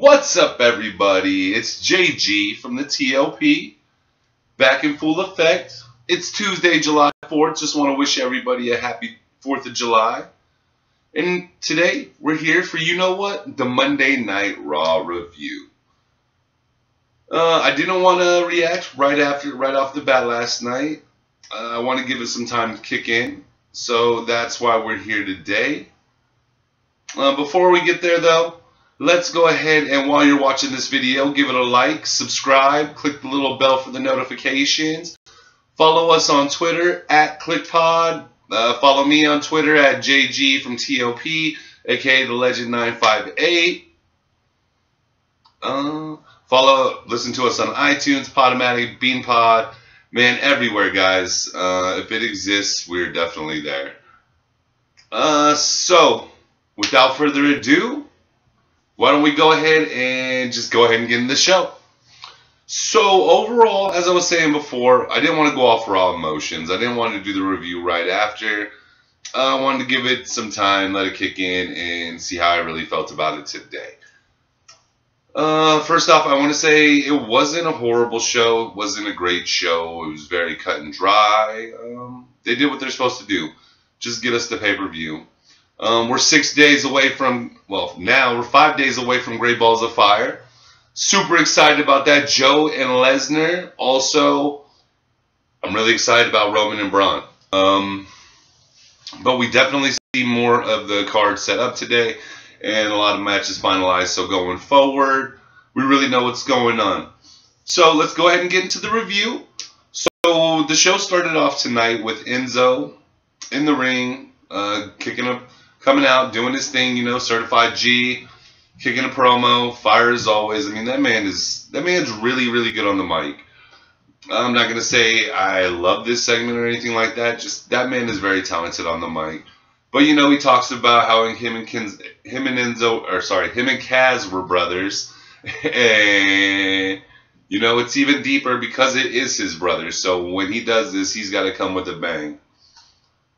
What's up, everybody? It's JG from the TLP, back in full effect. It's Tuesday, July 4th. Just want to wish everybody a happy 4th of July. And today, we're here for, you know what? The Monday Night Raw review. I didn't want to react right off the bat last night. I want to give it some time to kick in. So that's why we're here today. Before we get there, though, let's go ahead and while you're watching this video, give it a like, subscribe, click the little bell for the notifications. Follow us on Twitter at ClickPod. Follow me on Twitter at JG from TOP, aka the Legend 958. Listen to us on iTunes, Podomatic, BeanPod, man, everywhere, guys. If it exists, we're definitely there. So, without further ado, why don't we go ahead and just go ahead and get into the show. So overall, as I was saying before, I didn't want to go off raw emotions. I didn't want to do the review right after. I wanted to give it some time, let it kick in, and see how I really felt about it today. First off, I want to say it wasn't a horrible show. It wasn't a great show. It was very cut and dry. They did what they're supposed to do. Just get us the pay-per-view. We're 6 days away from, well, now we're 5 days away from Great Balls of Fire. Super excited about that. Joe and Lesnar. Also, I'm really excited about Roman and Braun. But we definitely see more of the card set up today and a lot of matches finalized. So going forward, we really know what's going on. So let's go ahead and get into the review. So the show started off tonight with Enzo in the ring, coming out, doing his thing, you know, certified G, kicking a promo, fire as always. I mean, that man's really, really good on the mic. I'm not gonna say I love this segment or anything like that. Just that man is very talented on the mic. But you know, he talks about how him and Kaz were brothers, and you know, it's even deeper because it is his brother. So when he does this, he's got to come with a bang.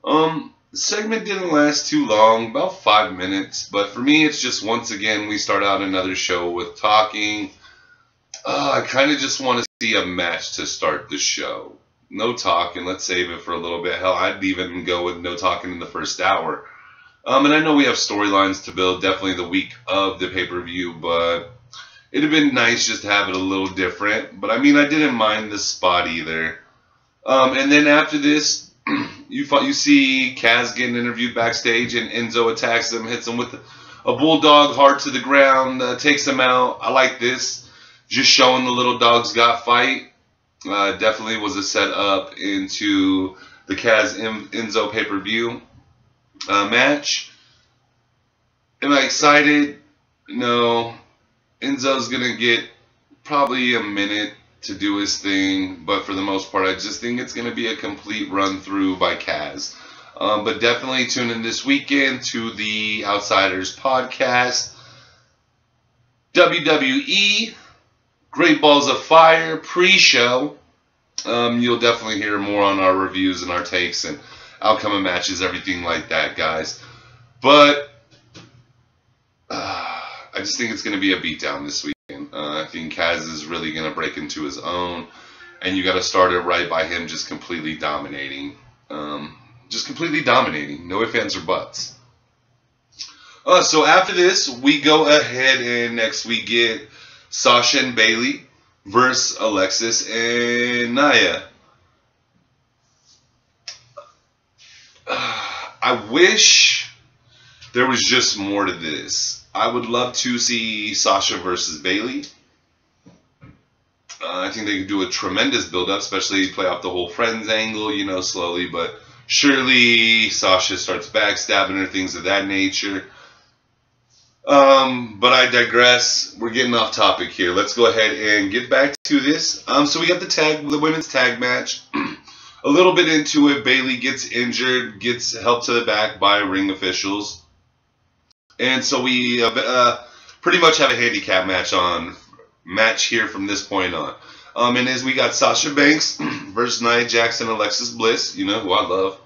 The segment didn't last too long, about 5 minutes, but for me, it's just, once again, we start out another show with talking. I kind of just want to see a match to start the show. No talking, let's save it for a little bit. Hell, I'd even go with no talking in the first hour. And I know we have storylines to build, definitely the week of the pay-per-view, but it'd have been nice just to have it a little different. But I mean, I didn't mind the spot either. And then after this, you see Kaz getting interviewed backstage, and Enzo attacks him, hits him with a bulldog hard to the ground, takes him out. I like this, just showing the little dogs got fight. Definitely was a setup into the Kaz Enzo pay-per-view match. Am I excited? No. Enzo's gonna get probably a minute to do his thing, but for the most part, I just think it's going to be a complete run-through by Kaz. But definitely tune in this weekend to the Outsiders podcast. WWE Great Balls of Fire pre-show. You'll definitely hear more on our reviews and our takes and outcome of matches, everything like that, guys. But I just think it's going to be a beatdown this week. I think Kaz is really going to break into his own, and you got to start it right by him just completely dominating. No ifs, ands, or buts. So after this, we go ahead and next we get Sasha and Bayley versus Alexis and Nia. I wish there was just more to this. I would love to see Sasha versus Bayley. I think they could do a tremendous build-up, especially play off the whole friends angle, you know, slowly but surely. Sasha starts backstabbing her, things of that nature. But I digress. We're getting off topic here. Let's go ahead and get back to this. So we got the women's tag match. A little bit into it, Bayley gets injured, gets helped to the back by ring officials. And so we pretty much have a handicap match here from this point on. And as we got Sasha Banks versus Nia Jax and Alexis Bliss, you know, who I love.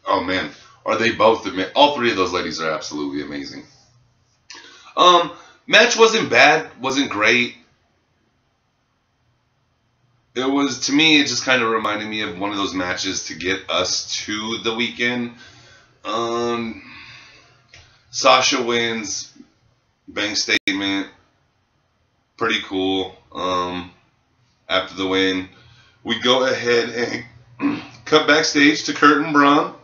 Oh man, are they both? All three of those ladies are absolutely amazing. Match wasn't bad, wasn't great. It was, to me, it just kind of reminded me of one of those matches to get us to the weekend. Sasha wins, bank statement, pretty cool. After the win, we go ahead and cut backstage to Kurt and Braun.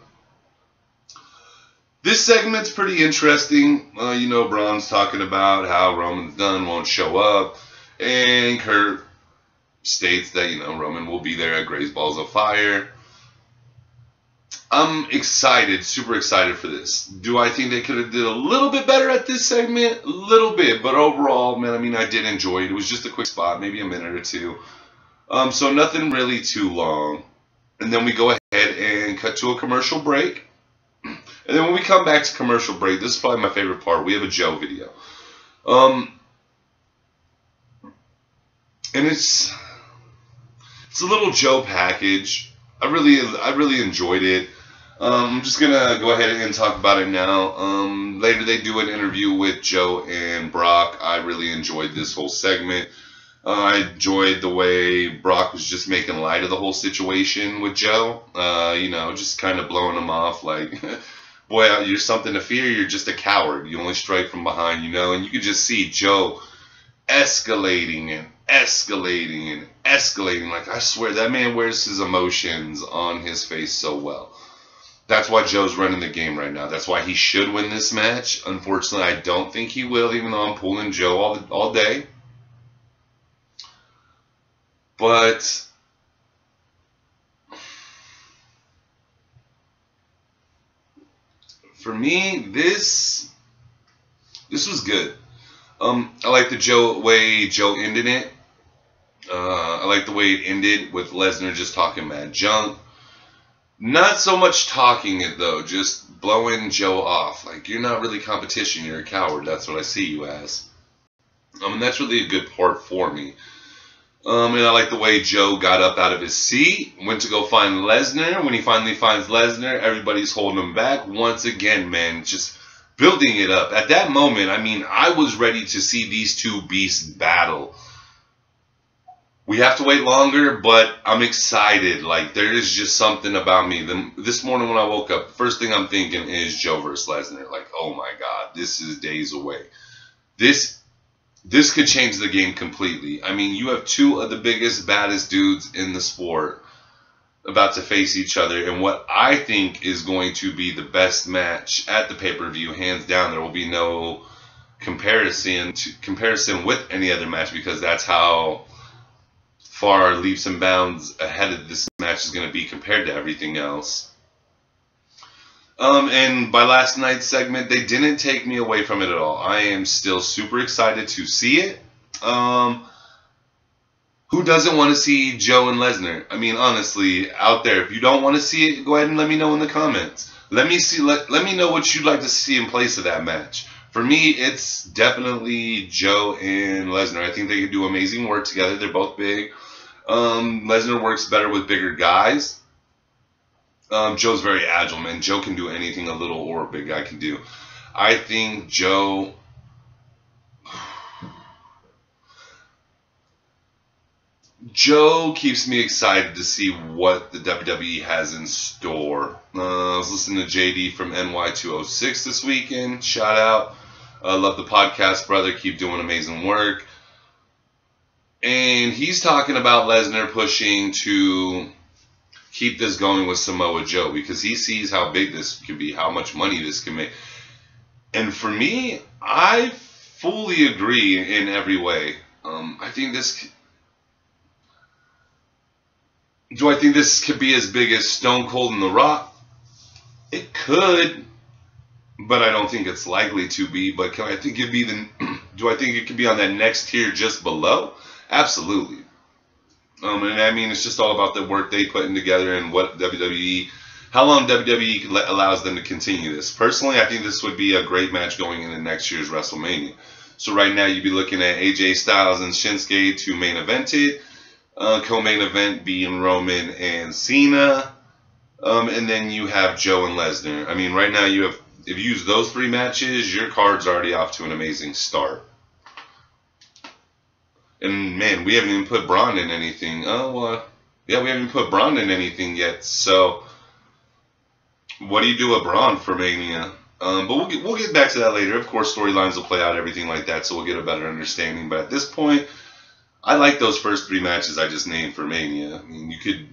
This segment's pretty interesting. You know, Braun's talking about how Roman's done, won't show up, and Kurt states that, you know, Roman will be there at Gray's Balls of Fire. I'm excited, super excited for this. Do I think they could have did a little bit better at this segment? A little bit, but overall, man, I mean, I did enjoy it. It was just a quick spot, maybe a minute or two. So nothing really too long. And then we go ahead and cut to a commercial break. And then when we come back to commercial break, this is probably my favorite part. We have a Joe video. And it's a little Joe package. I really enjoyed it. I'm just gonna go ahead and talk about it now. Later they do an interview with Joe and Brock. I really enjoyed this whole segment. I enjoyed the way Brock was just making light of the whole situation with Joe. You know, just kind of blowing him off like, boy, you're something to fear. You're just a coward. You only strike from behind, you know. And you could just see Joe escalating and escalating and escalating. Like, I swear, that man wears his emotions on his face so well. That's why Joe's running the game right now. That's why he should win this match. Unfortunately, I don't think he will, even though I'm pulling Joe all day. But for me, this was good. I like the way Joe ended it. I like the way it ended with Lesnar just talking mad junk. Not so much talking it though, just blowing Joe off. Like, you're not really competition, you're a coward. That's what I see you as. And that's really a good part for me. And I like the way Joe got up out of his seat, went to go find Lesnar. When he finally finds Lesnar, everybody's holding him back. Once again, man, just building it up. At that moment, I mean, I was ready to see these two beasts battle. We have to wait longer, but I'm excited. Like, there is just something about me. This morning when I woke up, the first thing I'm thinking is Joe versus Lesnar. Like, oh my God, this is days away. This could change the game completely. I mean, you have two of the biggest, baddest dudes in the sport about to face each other, and what I think is going to be the best match at the pay-per-view, hands down. There will be no comparison with any other match, because that's how far leaps and bounds ahead of this match is going to be compared to everything else. And by last night's segment, they didn't take me away from it at all. I am still super excited to see it. Who doesn't want to see Joe and Lesnar? I mean, honestly, out there, if you don't want to see it, go ahead and let me know in the comments. Let me know what you'd like to see in place of that match. For me, it's definitely Joe and Lesnar. I think they could do amazing work together. They're both big. Lesnar works better with bigger guys. Joe's very agile, man. Joe can do anything a little or a big guy can do. I think Joe keeps me excited to see what the WWE has in store. I was listening to JD from NY206 this weekend. Shout out. Love the podcast, brother. Keep doing amazing work. And he's talking about Lesnar pushing to keep this going with Samoa Joe, because he sees how big this could be, how much money this can make. And for me, I fully agree in every way. I think this... Do I think this could be as big as Stone Cold and The Rock? It could, but I don't think it's likely to be. But can I think it'd be the? Do I think it could be on that next tier just below? Absolutely. And I mean, it's just all about the work they put in together and what WWE, how long WWE allows them to continue this. Personally, I think this would be a great match going into next year's WrestleMania. So right now, you'd be looking at AJ Styles and Shinsuke to main event it. Co-main event being Roman and Cena. And then you have Joe and Lesnar. I mean, right now, if you use those three matches, your card's already off to an amazing start. And man, we haven't even put Braun in anything. Oh, well, yeah, we haven't even put Braun in anything yet. So, what do you do with Braun for Mania? But we'll get back to that later. Of course, storylines will play out, everything like that, so we'll get a better understanding. But at this point, I like those first 3 matches I just named for Mania. I mean, you could,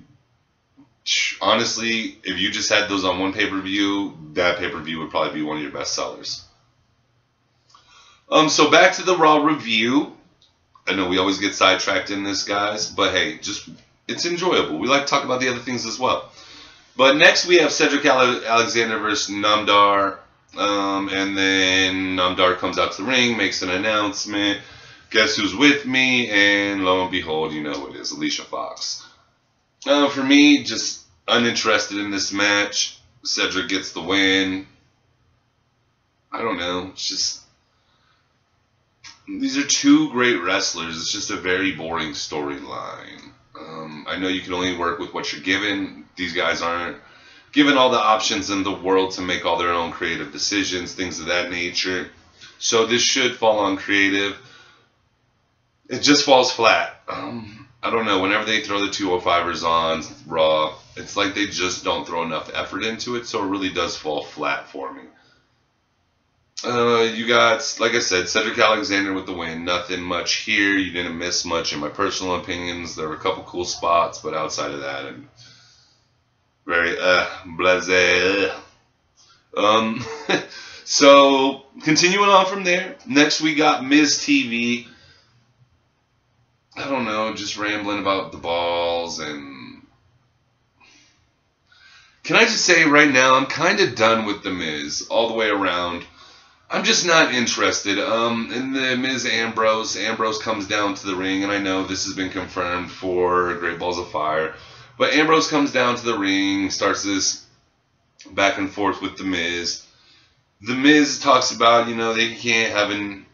honestly, if you just had those on one pay-per-view, that pay-per-view would probably be one of your best sellers. So back to the Raw review. I know we always get sidetracked in this, guys, but hey, it's enjoyable. We like to talk about the other things as well. But next we have Cedric Alexander versus Namdar. And then Namdar comes out to the ring, makes an announcement. Guess who's with me? And lo and behold, you know who it is, Alicia Fox. For me, just uninterested in this match. Cedric gets the win. I don't know. It's just, these are 2 great wrestlers. It's just a very boring storyline. I know you can only work with what you're given. These guys aren't given all the options in the world to make all their own creative decisions, things of that nature. So this should fall on creative. It just falls flat. I don't know. Whenever they throw the 205ers on Raw, it's like they just don't throw enough effort into it, so it really does fall flat for me. You got, like I said, Cedric Alexander with the win. Nothing much here. You didn't miss much in my personal opinions. There were a couple cool spots, but outside of that, I'm very blasé. So continuing on from there, next we got Miz TV. I don't know, just rambling about the balls. And can I just say right now, I'm kind of done with the Miz all the way around. I'm just not interested. In the Miz Ambrose comes down to the ring, and I know this has been confirmed for Great Balls of Fire, but Ambrose comes down to the ring, starts this back and forth with the Miz. The Miz talks about, you know, they can't have and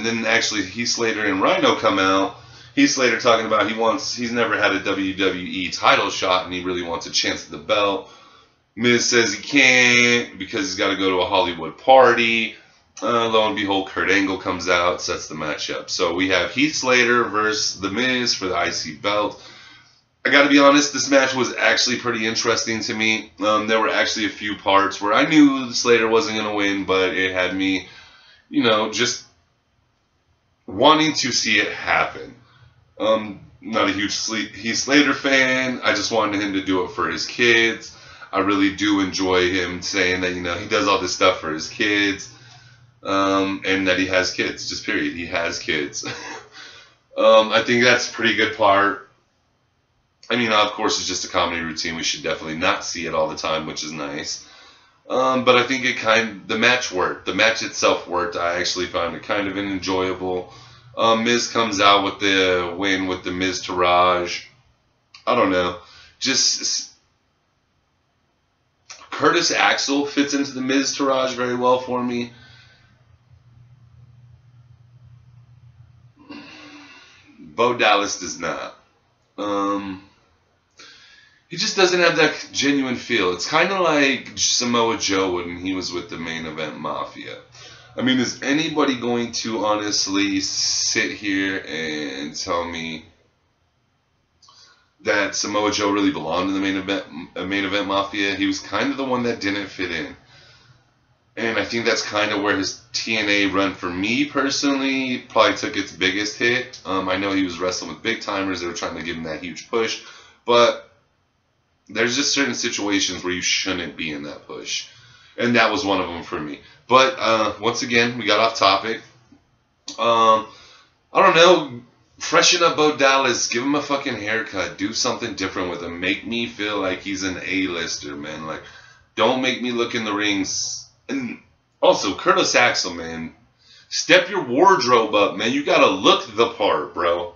then actually Heath Slater and Rhino come out. Heath Slater talking about he's never had a WWE title shot and he really wants a chance at the belt. Miz says he can't because he's got to go to a Hollywood party. Lo and behold, Kurt Angle comes out, sets the match up. So we have Heath Slater versus The Miz for the IC belt. I got to be honest, this match was actually pretty interesting to me. There were actually a few parts where I knew Slater wasn't going to win, but it had me, you know, just wanting to see it happen. Not a huge Heath Slater fan. I just wanted him to do it for his kids. I really do enjoy him saying that, you know, he does all this stuff for his kids. And that he has kids, just period. He has kids. I think that's a pretty good part. I mean, of course, it's just a comedy routine. We should definitely not see it all the time, which is nice. But I think the match worked. The match itself worked. I actually found it kind of enjoyable. Miz comes out with the win with the Miz Taraj. I don't know. Just Curtis Axel fits into the Miz Taraj very well for me. Bo Dallas does not. He just doesn't have that genuine feel. It's kind of like Samoa Joe when he was with the Main Event Mafia. I mean, is anybody going to honestly sit here and tell me that Samoa Joe really belonged in the Main Event Mafia? He was kind of the one that didn't fit in. And I think that's kind of where his TNA run, for me personally, probably took its biggest hit. I know he was wrestling with big timers. They were trying to give him that huge push. But there's just certain situations where you shouldn't be in that push. And that was one of them for me. But once again, we got off topic. I don't know. Freshen up Bo Dallas. Give him a fucking haircut. Do something different with him. Make me feel like he's an A-lister, man. Like, don't make me look in the rings. And also, Curtis Axel, man, step your wardrobe up, man. You gotta look the part, bro.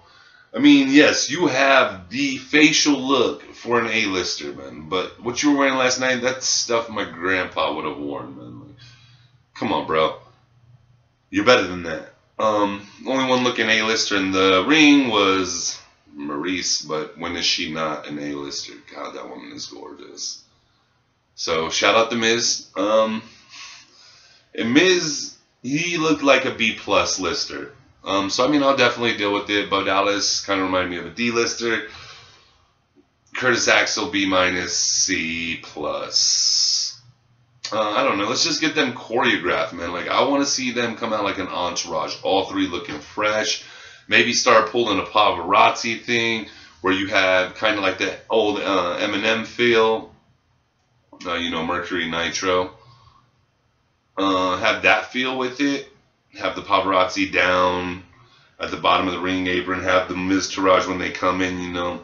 I mean, yes, you have the facial look for an A-lister, man. But what you were wearing last night, that's stuff my grandpa would have worn, man. Like, come on, bro. You're better than that. Only one looking A-lister in the ring was Maurice, but when is she not an A-lister? God, that woman is gorgeous. So, shout out to Miz. And Miz, he looked like a B+ lister. So I mean, I'll definitely deal with it. Bo Dallas kind of reminded me of a D-lister. Curtis Axel B minus C plus. I don't know. Let's just get them choreographed, man. Like, I want to see them come out like an entourage. All three looking fresh. Maybe start pulling a paparazzi thing where you have kind of like that old Eminem feel. You know, Mercury Nitro. Have that feel with it. Have the paparazzi down at the bottom of the ring apron. Have the Miztourage when they come in, you know.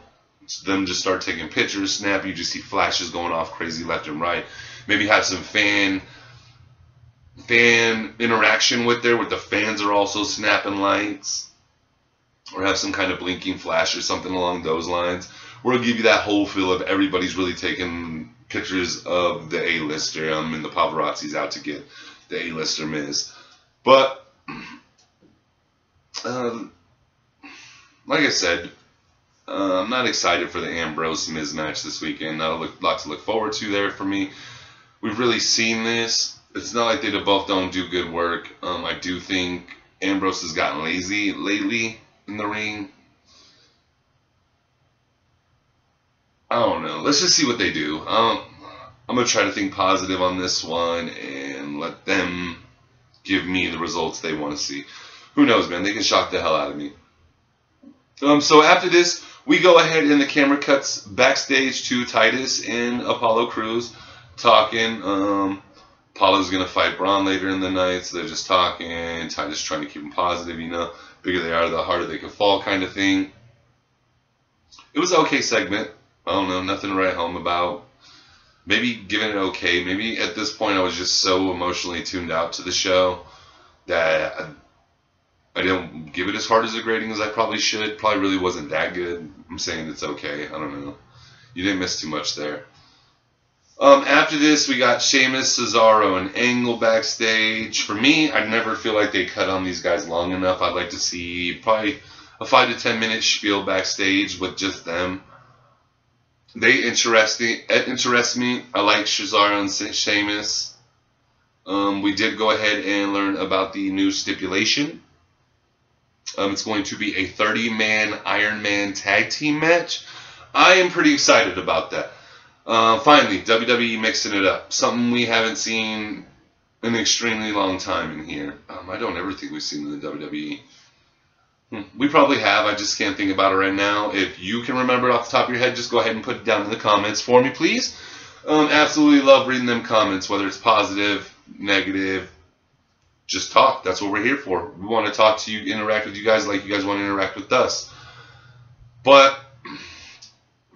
Them just start taking pictures, snap. You just see flashes going off crazy left and right. Maybe have some fan interaction with there, where the fans are also snapping lights, or have some kind of blinking flash or something along those lines. We'll give you that whole feel of everybody's really taking pictures of the A-lister, and the paparazzi's out to get the A-lister Miz. But like I said, I'm not excited for the Ambrose Miz match this weekend. Not a lot to look forward to there for me. We've really seen this. It's not like they both don't do good work. I do think Ambrose has gotten lazy lately in the ring. I don't know. Let's just see what they do. I'm going to try to think positive on this one and let them give me the results they want to see. Who knows, man? They can shock the hell out of me. So after this, we go ahead and the camera cuts backstage to Titus and Apollo Crews talking. Apollo's going to fight Braun later in the night, so they're just talking. Titus trying to keep them positive, you know. Bigger they are, the harder they can fall kind of thing. It was an okay segment. I don't know, nothing to write home about. Maybe giving it okay. Maybe at this point I was just so emotionally tuned out to the show that I didn't give it as hard as a grading as I probably should. Probably really wasn't that good. I'm saying it's okay. I don't know. You didn't miss too much there. After this, we got Sheamus, Cesaro, and Angle backstage. For me, I never feel like they cut on these guys long enough. I'd like to see probably a 5 to 10 minute spiel backstage with just them. They interest me. I like Cesaro and Sheamus. We did go ahead and learn about the new stipulation. It's going to be a 30-man Iron Man tag team match. I am pretty excited about that. Finally, WWE mixing it up. Something we haven't seen in an extremely long time in here. I don't ever think we've seen in the WWE. We probably have. I just can't think about it right now. If you can remember it off the top of your head, just go ahead and put it down in the comments for me, please. Absolutely love reading them comments, whether it's positive, negative. Just talk. That's what we're here for. We want to talk to you, interact with you guys like you guys want to interact with us. But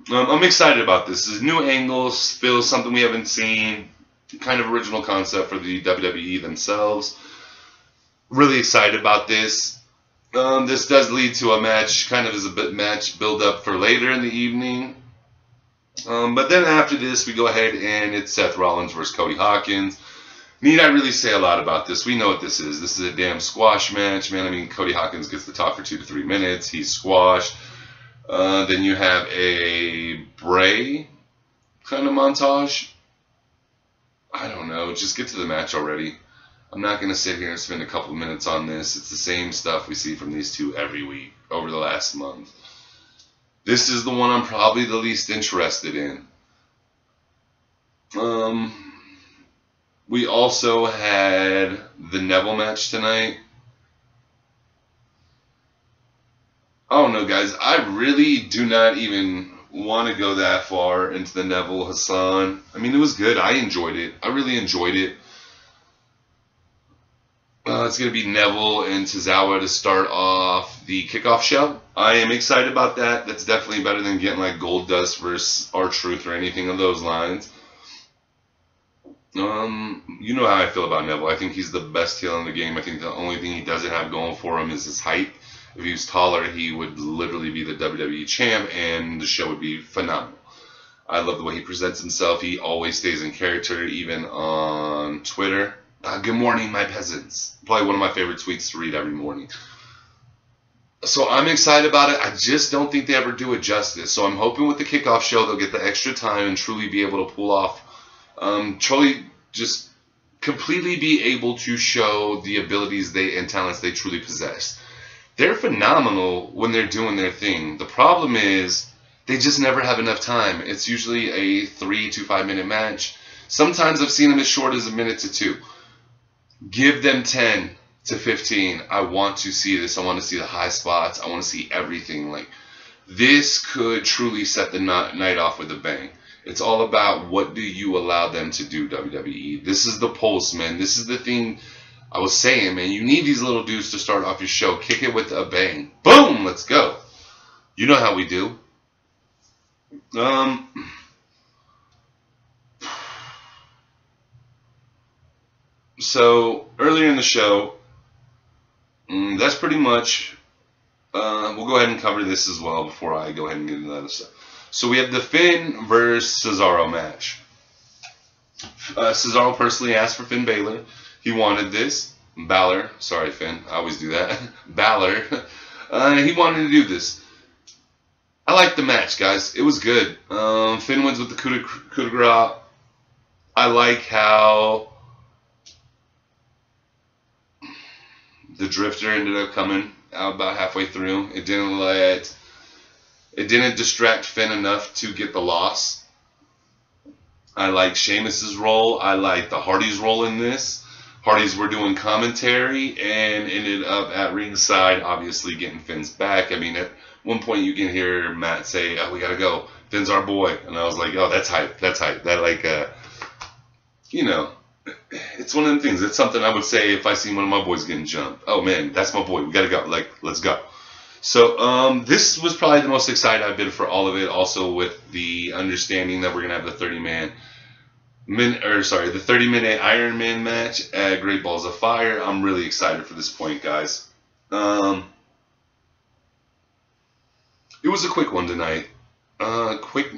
I'm excited about this. This is new angles, feels something we haven't seen. Kind of original concept for the WWE themselves. Really excited about this. This does lead to a match, kind of as a bit match build up for later in the evening. But then after this, we go ahead and it's Seth Rollins versus Cody Hawkins. Need I really say a lot about this? We know what this is. This is a damn squash match, man. I mean, Cody Hawkins gets the talk for 2 to 3 minutes. He's squashed. Then you have a Bray kind of montage. I don't know. Just get to the match already. I'm not going to sit here and spend a couple minutes on this. It's the same stuff we see from these two every week over the last month. This is the one I'm probably the least interested in. We also had the Neville match tonight. I don't know, guys. I really do not even want to go that far into the Neville Hassan. I mean, it was good. I enjoyed it. I really enjoyed it. It's going to be Neville and Tozawa to start off the kickoff show. I am excited about that. That's definitely better than getting like Goldust versus R-Truth or anything of those lines. You know how I feel about Neville. I think he's the best heel in the game. I think the only thing he doesn't have going for him is his height. If he was taller, he would literally be the WWE champ, and the show would be phenomenal. I love the way he presents himself. He always stays in character, even on Twitter. Good morning, my peasants. Probably one of my favorite tweets to read every morning. So I'm excited about it. I just don't think they ever do it justice. So I'm hoping with the kickoff show they'll get the extra time and truly be able to pull off, truly just completely be able to show the abilities and talents they truly possess. they're phenomenal when they're doing their thing. The problem is they just never have enough time. It's usually a 3 to 5 minute match. Sometimes I've seen them as short as a minute to 2. Give them 10 to 15. I want to see this. I want to see the high spots. I want to see everything. Like, this could truly set the night off with a bang. It's all about what do you allow them to do, WWE. This is the pulse, man. This is the thing I was saying, man. You need these little dudes to start off your show. Kick it with a bang. Boom! Let's go. You know how we do. So, earlier in the show, that's pretty much, we'll go ahead and cover this as well before I go ahead and get into that other stuff. So we have the Finn versus Cesaro match. Cesaro personally asked for Finn Balor. He wanted this. Balor, sorry Finn, I always do that. Balor, he wanted to do this. I liked the match, guys. It was good. Finn wins with the coup de grace. I like how the Drifter ended up coming out about halfway through. It didn't distract Finn enough to get the loss. I like Sheamus's role. I like the Hardys' role in this. Hardys were doing commentary and ended up at ringside, obviously getting Finn's back. I mean, at one point you can hear Matt say, "Oh, we gotta go. Finn's our boy," and I was like, "Oh, that's hype. That's hype." That you know, it's one of them things. It's something I would say if I see one of my boys getting jumped. Oh man, that's my boy. We gotta go. Like, let's go. So this was probably the most excited I've been for all of it. Also with the understanding that we're gonna have the 30-minute Iron Man match at Great Balls of Fire. I'm really excited for this point, guys. It was a quick one tonight. Quick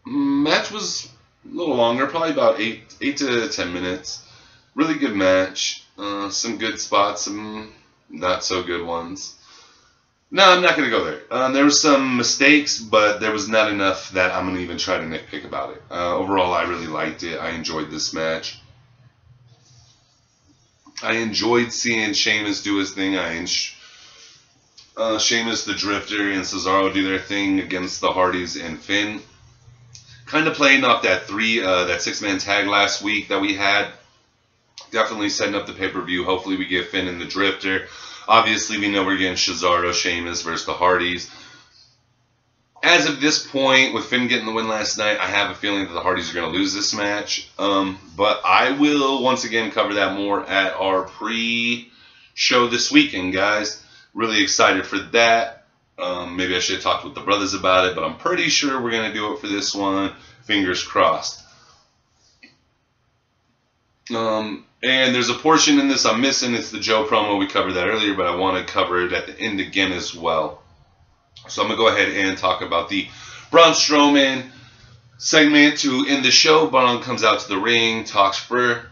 match was a little longer, probably about 8 to 10 minutes. Really good match. Some good spots, some not so good ones. No, I'm not going to go there. There were some mistakes, but there was not enough that I'm going to even try to nitpick about it. Overall, I really liked it. I enjoyed this match. I enjoyed seeing Sheamus do his thing. Sheamus, the Drifter, and Cesaro do their thing against the Hardys and Finn. Kind of playing off that six-man tag last week that we had. Definitely setting up the pay-per-view. Hopefully we get Finn and the Drifter. Obviously, we know we're getting Cesaro, Sheamus versus the Hardys. As of this point, with Finn getting the win last night, I have a feeling that the Hardys are going to lose this match. But I will, once again, cover that more at our pre-show this weekend, guys. Really excited for that. Maybe I should have talked with the brothers about it, but I'm pretty sure we're going to do it for this one. Fingers crossed. And there's a portion in this I'm missing. It's the Joe promo. We covered that earlier, but I want to cover it at the end again as well. So I'm going to go ahead and talk about the Braun Strowman segment to end the show. Braun comes out to the ring, talks for,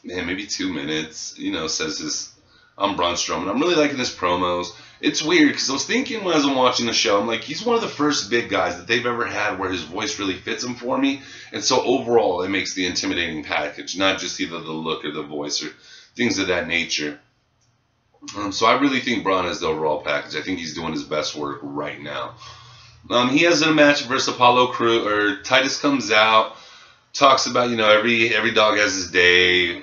maybe 2 minutes. You know, says his, I'm Braun Strowman. I'm really liking his promos. It's weird because I was thinking when I was watching the show, I'm like, he's one of the first big guys that they've ever had where his voice really fits him for me. And so overall, it makes the intimidating package, not just either the look or the voice or things of that nature. So I really think Braun has the overall package. I think he's doing his best work right now. He has a match versus Apollo Crews, or Titus comes out, talks about, you know, every dog has his day,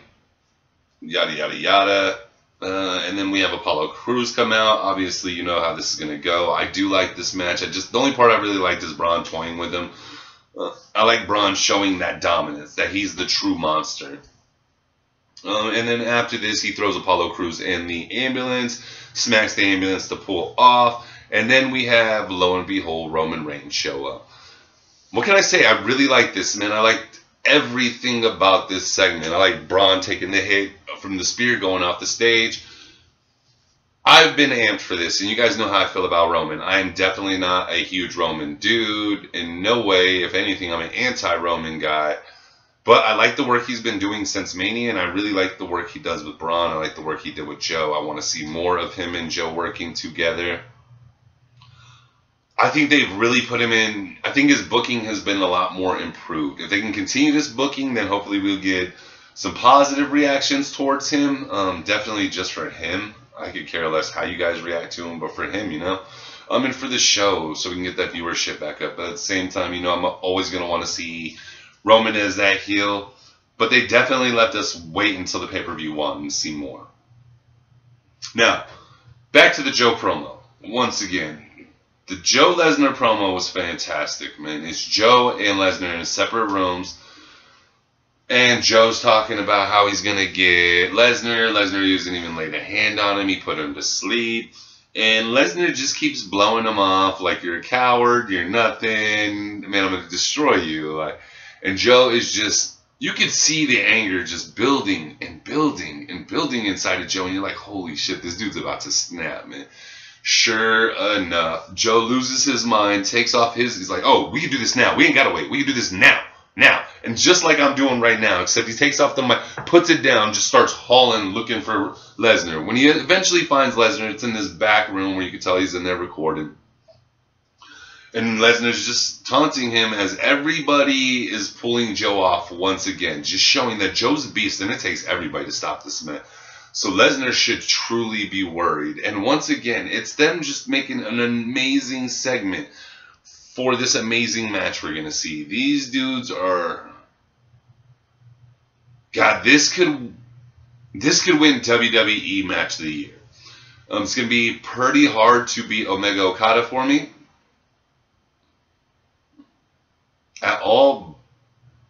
yada, yada, yada. And then we have Apollo Crews come out. Obviously, you know how this is going to go. I do like this match. The only part I really liked is Braun toying with him. I like Braun showing that dominance, that he's the true monster. And then after this, he throws Apollo Crews in the ambulance, smacks the ambulance to pull off. And then we have, lo and behold, Roman Reigns show up. What can I say? I really like this, man. I liked everything about this segment. I like Braun taking the hit from the spear going off the stage. I've been amped for this, and you guys know how I feel about Roman. I am definitely not a huge Roman dude. In no way, if anything, I'm an anti-Roman guy. But I like the work he's been doing since Mania, and I really like the work he does with Braun. I like the work he did with Joe. I want to see more of him and Joe working together. I think they've really put him in. I think his booking has been a lot more improved. If they can continue this booking, then hopefully we'll get some positive reactions towards him. Definitely just for him. I could care less how you guys react to him, but for him, you know, and for the show, so we can get that viewership back up. But at the same time, you know, I'm always going to want to see Roman as that heel. But they definitely let us wait until the pay-per-view one and see more. Now, back to the Joe promo. Once again, the Joe Lesnar promo was fantastic, man. It's Joe and Lesnar in separate rooms. And Joe's talking about how he's going to get Lesnar. Lesnar isn't even laid a hand on him. He put him to sleep. And Lesnar just keeps blowing him off like, you're a coward, you're nothing, man, I'm going to destroy you. And Joe is just, you could see the anger just building and building and building inside of Joe. And you're like, holy shit, this dude's about to snap, man. Sure enough, Joe loses his mind, takes off he's like, oh, we can do this now. We ain't got to wait. We can do this now. And just like I'm doing right now, except he takes off the mic, puts it down, just starts hauling, looking for Lesnar. When he eventually finds Lesnar, it's in this back room where you can tell he's in there recording. And Lesnar's just taunting him as everybody is pulling Joe off once again, just showing that Joe's a beast and it takes everybody to stop this man. So Lesnar should truly be worried. And once again, it's them just making an amazing segment for this amazing match we're going to see. These dudes are... God, this could win WWE Match of the Year. It's going to be pretty hard to beat Omega Okada for me. At all.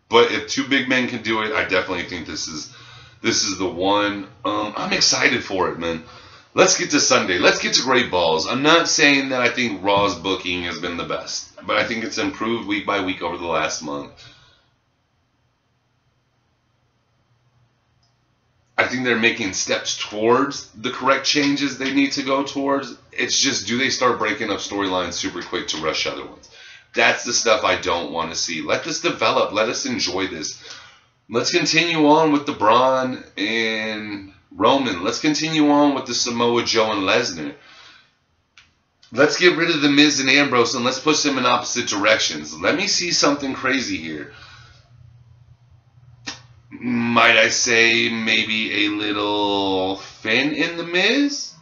But if two big men can do it, I definitely think this is the one. I'm excited for it, man. Let's get to Sunday. Let's get to Great Balls. I'm not saying that I think Raw's booking has been the best, but I think it's improved week by week over the last month. I think they're making steps towards the correct changes they need to go towards. It's just, do they start breaking up storylines super quick to rush other ones? That's the stuff I don't want to see. Let this develop. Let us enjoy this. Let's continue on with the Braun and Roman. Let's continue on with the Samoa Joe and Lesnar. Let's get rid of the Miz and Ambrose and let's push them in opposite directions. Let me see something crazy here. Might I say maybe a little Finn in the Miz?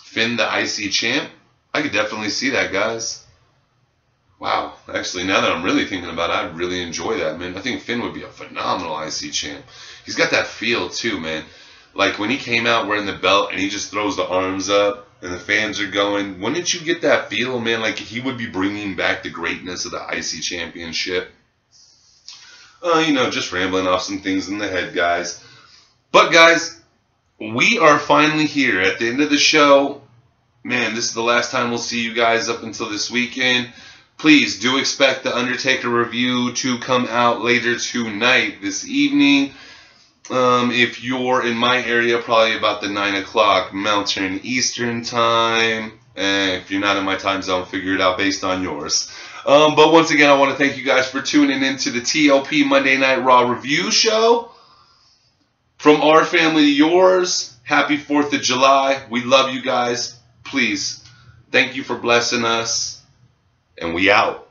Finn the IC champ? I could definitely see that, guys. Wow. Actually, now that I'm really thinking about it, I'd really enjoy that, man. I think Finn would be a phenomenal IC champ. He's got that feel, too, man. Like, when he came out wearing the belt and he just throws the arms up and the fans are going, wouldn't you get that feel, man? Like, he would be bringing back the greatness of the IC championship. You know, just rambling off some things in the head, guys. But, guys, we are finally here at the end of the show. Man, this is the last time we'll see you guys up until this weekend. Please do expect the Undertaker review to come out later tonight, this evening. If you're in my area, probably about the 9 o'clock Mountain Eastern time. If you're not in my time zone, figure it out based on yours. But once again, I want to thank you guys for tuning into the TLP Monday Night Raw review show. From our family to yours, happy 4th of July. We love you guys. Please, thank you for blessing us. And we out.